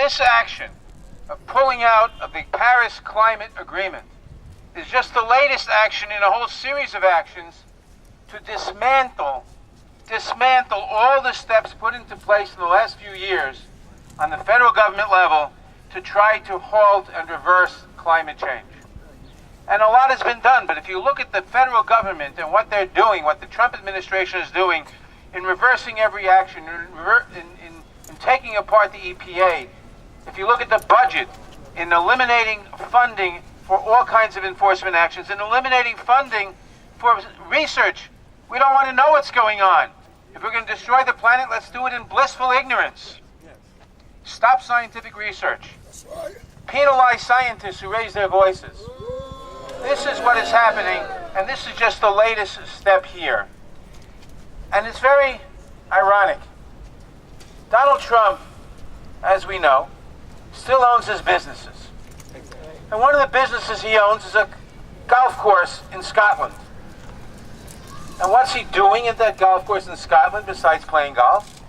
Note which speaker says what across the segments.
Speaker 1: this action of pulling out of the Paris Climate Agreement is just the latest action in a whole series of actions to dismantle all the steps put into place in the last few years on the federal government level to try to halt and reverse climate change. And a lot has been done, but if you look at the federal government and what they're doing, what the Trump administration is doing in reversing every action, in taking apart the EPA, if you look at the budget, in eliminating funding for all kinds of enforcement actions, in eliminating funding for research, we don't want to know what's going on. If we're going to destroy the planet, let's do it in blissful ignorance. Stop scientific research. Penalize scientists who raise their voices. This is what is happening, and this is just the latest step here. And it's very ironic. Donald Trump, as we know, still owns his businesses. And one of the businesses he owns is a golf course in Scotland. And what's he doing at that golf course in Scotland besides playing golf?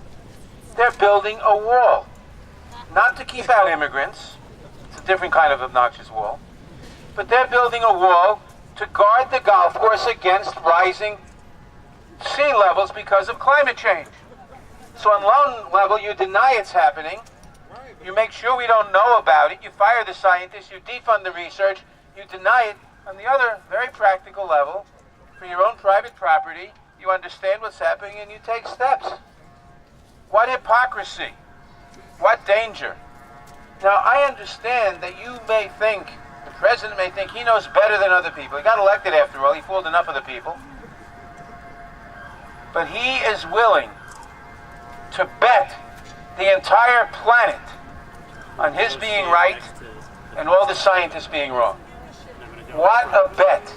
Speaker 1: They're building a wall. Not to keep out immigrants. It's a different kind of obnoxious wall. But they're building a wall to guard the golf course against rising sea levels because of climate change. So on one level, you deny it's happening. You make sure we don't know about it. You fire the scientists. You defund the research. You deny it. On the other, very practical level, for your own private property, you understand what's happening and you take steps. What hypocrisy. What danger. Now, I understand that you may think, the president may think he knows better than other people. He got elected after all. He fooled enough of the people. But he is willing to bet the entire planet on his being right and all the scientists being wrong. What a bet.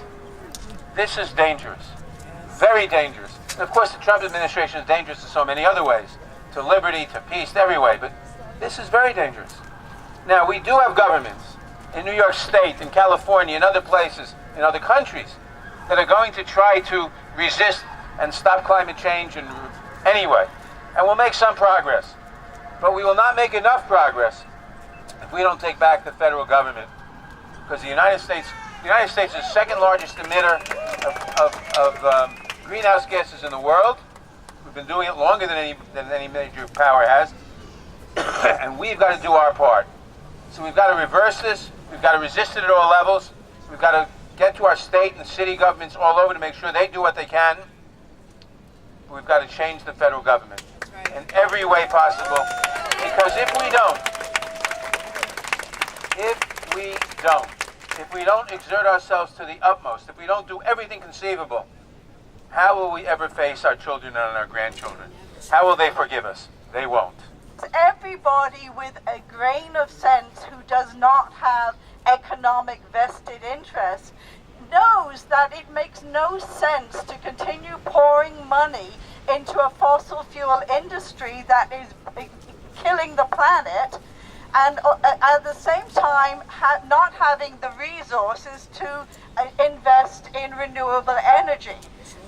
Speaker 1: This is dangerous. Very dangerous. And of course, the Trump administration is dangerous in so many other ways. To liberty, to peace, every way. But this is very dangerous. Now, we do have governments in New York State, in California, in other places, in other countries, that are going to try to resist and stop climate change anyway. And we'll make some progress. But we will not make enough progress if we don't take back the federal government. Because the United States is the second largest emitter of greenhouse gases in the world. We've been doing it longer than any major power has. And we've got to do our part. So we've got to reverse this. We've got to resist it at all levels. We've got to get to our state and city governments all over to make sure they do what they can. But we've got to change the federal government in every way possible. Because if we don't exert ourselves to the utmost, if we don't do everything conceivable, how will we ever face our children and our grandchildren? How will they forgive us? They won't.
Speaker 2: Everybody with a grain of sense who does not have economic vested interests knows that it makes no sense to continue pouring money into a fossil fuel industry that is killing the planet, and at the same time not having the resources to invest in renewable energy.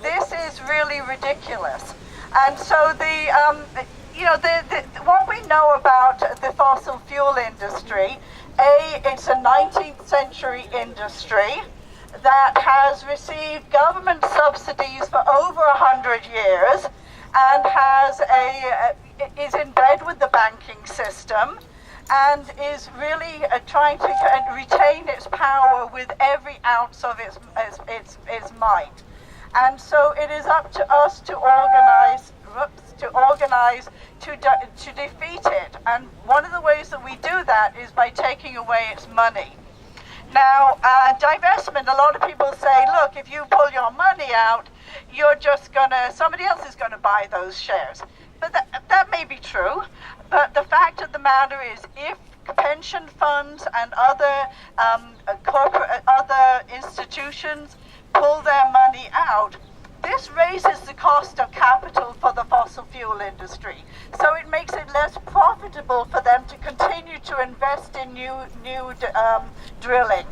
Speaker 2: This is really ridiculous. And so what we know about the fossil fuel industry, it's a 19th century industry that has received government subsidies for over 100 years and is in bed with the banking system and is really trying to retain its power with every ounce of its might. And so it is up to us to organize to defeat it. And one of the ways that we do that is by taking away its money. Now, divestment, a lot of people say, look, if you pull your money out, somebody else is gonna buy those shares. But that may be true, but the fact of the matter is, if pension funds and other other institutions pull their money out, this raises the cost of capital for the fossil fuel industry. So it makes it less profitable for them to continue to invest in new drilling.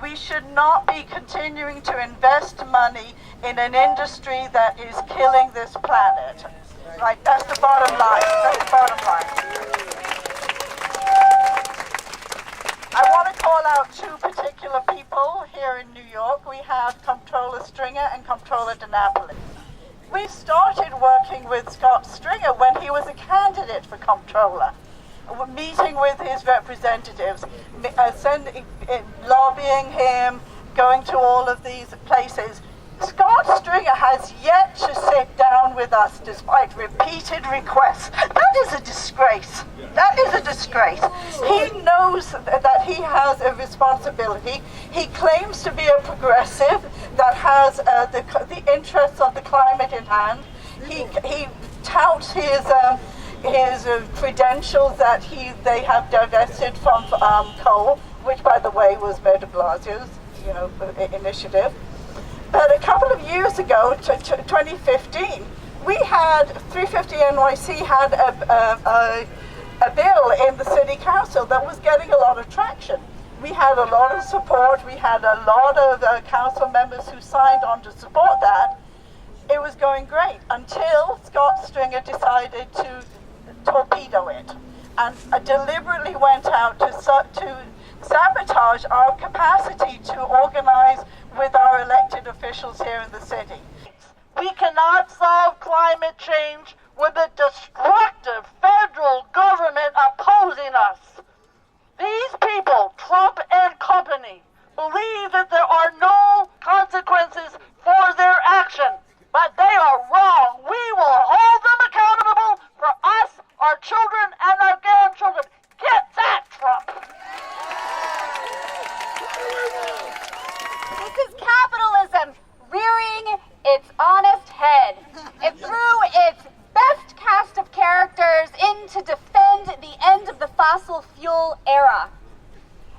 Speaker 2: We should not be continuing to invest money in an industry that is killing this planet. Right, that's the bottom line. That's the bottom line. here in New York, we have Comptroller Stringer and Comptroller DiNapoli. We started working with Scott Stringer when he was a candidate for Comptroller. Meeting with his representatives, lobbying him, going to all of these places. Scott Stringer has yet to sit down with us despite repeated requests. That is a disgrace. That is a disgrace. He knows that he has a responsibility. He claims to be a progressive that has the interests of the climate in hand. He touts his credentials that they have divested from coal, which, by the way, was Mayor de Blasio's initiative. But a couple of years ago, 2015, we had 350 NYC had a bill in the city council that was getting a lot of traction. We had a lot of support. We had a lot of council members who signed on to support that. It was going great until Scott Stringer decided to torpedo it and deliberately went out to sabotage our capacity to organize with our elected officials here in the city.
Speaker 3: We cannot solve climate change with a destructive federal government opposing us. These people, Trump and company, believe that there are no consequences for their action, but they are wrong. We will hold them accountable for us, our children, and our grandchildren. Get that, Trump!
Speaker 4: This is capitalism rearing its honest head. It threw its best cast of characters in to defend the end of the fossil fuel era.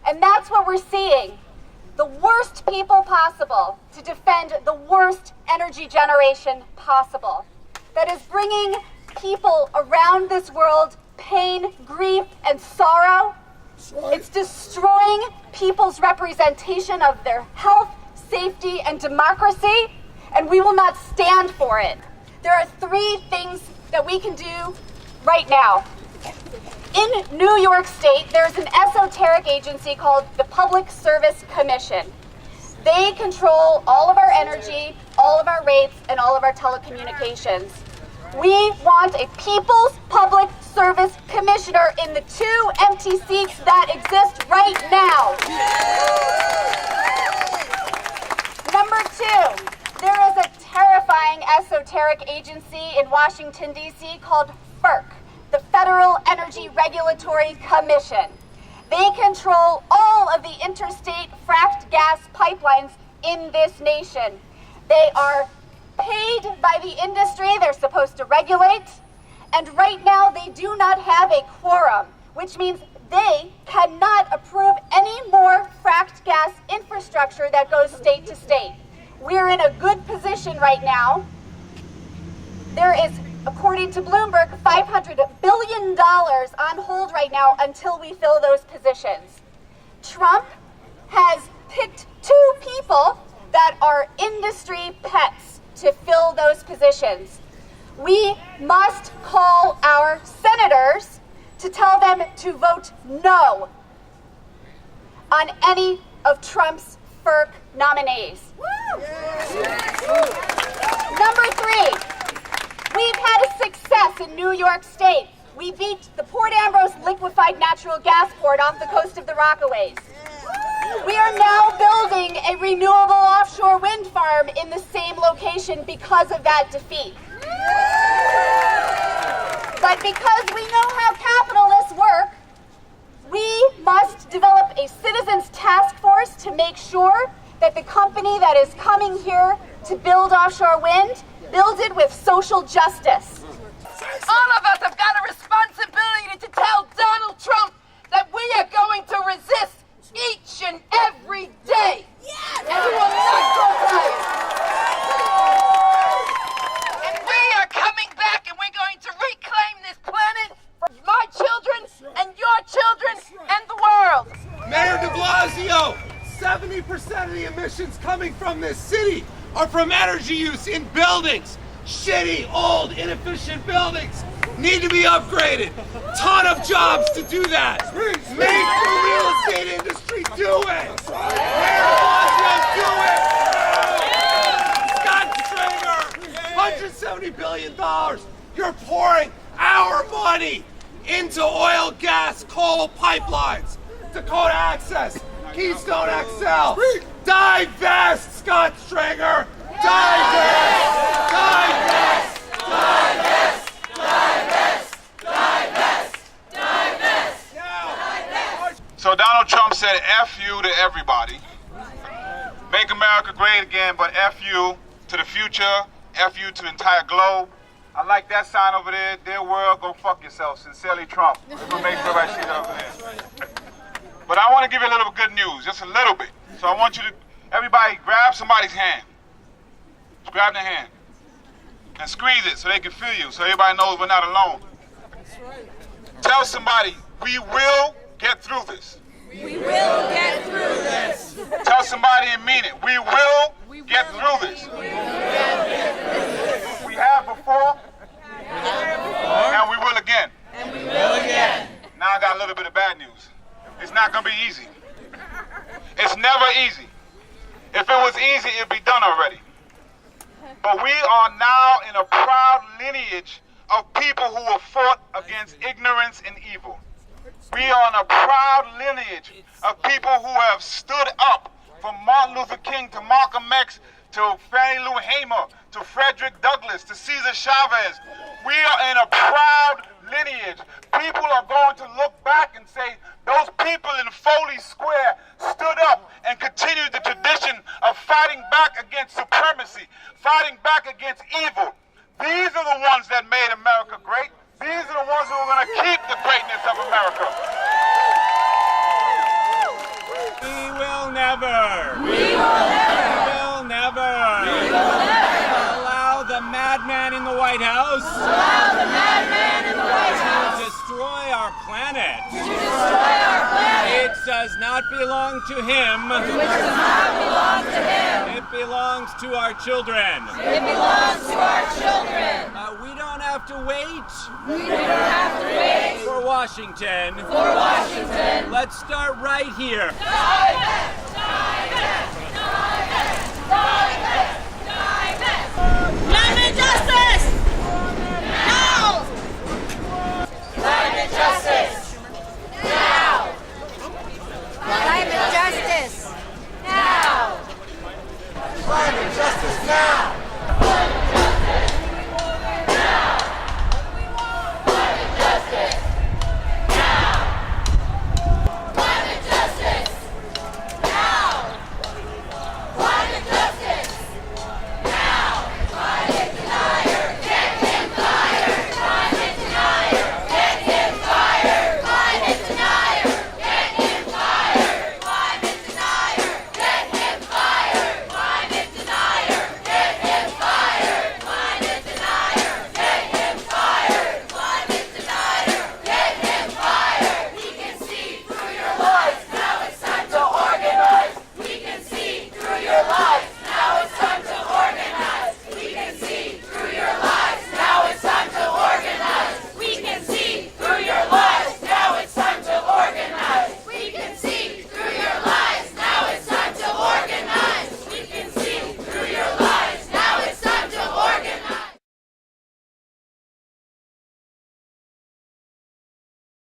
Speaker 4: And that's what we're seeing. The worst people possible to defend the worst energy generation possible. That is bringing people around this world pain, grief, and sorrow. It's destroying people's representation of their health, safety, and democracy, and we will not stand for it. There are 3 things that we can do right now. In New York State, there's an esoteric agency called the Public Service Commission. They control all of our energy, all of our rates, and all of our telecommunications. We want a People's Public Service Commissioner in the 2 empty seats that exist right now. Number 2, there is a terrifying esoteric agency in Washington, D.C. called FERC, the Federal Energy Regulatory Commission. They control all of the interstate fracked gas pipelines in this nation. They are paid by the industry they're supposed to regulate, and right now they do not have a quorum, which means they cannot approve any more fracked gas infrastructure that goes state to state. We're in a good position right now. There is, according to Bloomberg, $500 billion on hold right now until we fill those positions. Trump has picked 2 people that are industry pets to fill those positions. We must call our senators to tell them to vote no on any of Trump's FERC nominees. Number 3, we've had a success in New York State. We beat the Port Ambrose liquefied natural gas port off the coast of the Rockaways. We are now building a renewable offshore wind farm in the same location because of that defeat. But because we know how capitalists work, we must develop a citizens task force to make sure that the company that is coming here to build offshore wind builds it with social justice.
Speaker 5: All of us have got a responsibility to tell Donald Trump that we are going to resist each and every day. Yes. And we will not go quiet. And we are coming back, and we're going to reclaim this planet for my children and your children and the world.
Speaker 6: Mayor de Blasio, 70% of the emissions coming from this city are from energy use in buildings. Shitty, old, inefficient buildings need to be upgraded. Ton of jobs to do that. Make the real estate industry do it. Mayor de Blasio, You're pouring our money into oil, gas, coal pipelines. Dakota Access, Keystone XL. Divest, Scott Stringer. Divest! Divest! Divest! Divest! Divest! Divest!
Speaker 7: So Donald Trump said F you to everybody. Make America great again, but F you to the future, F you to the entire globe. I like that sign over there. Dear world, go fuck yourself. Sincerely, Trump. We're gonna make sure everybody sees that over there. But I want to give you a little good news, just a little bit. So I want you to, everybody grab somebody's hand. Just grab their hand. And squeeze it so they can feel you, so everybody knows we're not alone. Tell somebody, we will get through this.
Speaker 5: We will get through this.
Speaker 7: Tell somebody and mean it. We will get through this. We have before, and we will again.
Speaker 5: And we will again.
Speaker 7: Now I got a little bit of bad news. It's not going to be easy. It's never easy. If it was easy, it'd be done already. But we are now in a proud lineage of people who have fought against ignorance and evil. We are in a proud lineage of people who have stood up, from Martin Luther King to Malcolm X to Fannie Lou Hamer to Frederick Douglass to Cesar Chavez. We are in a proud lineage. People are going to look back and say, those people in Foley Square stood up and continued the tradition of fighting back against supremacy, fighting back against evil. These are the ones that made America great. These are the ones who are going to keep the greatness of America.
Speaker 8: We will never.
Speaker 5: We will never.
Speaker 8: We will never.
Speaker 5: We will never.
Speaker 8: Allow the madman in the White House.
Speaker 5: Allow the madman in the White House.
Speaker 8: To destroy our planet.
Speaker 5: To destroy our planet.
Speaker 8: It does not belong to him.
Speaker 5: Which does not belong to him.
Speaker 8: It belongs to our children.
Speaker 5: It belongs to our children.
Speaker 8: We don't have to wait.
Speaker 5: We don't have to wait
Speaker 8: for Washington.
Speaker 5: for Washington.
Speaker 8: Let's start right here.
Speaker 5: Divest! Divest! Divest! Divest!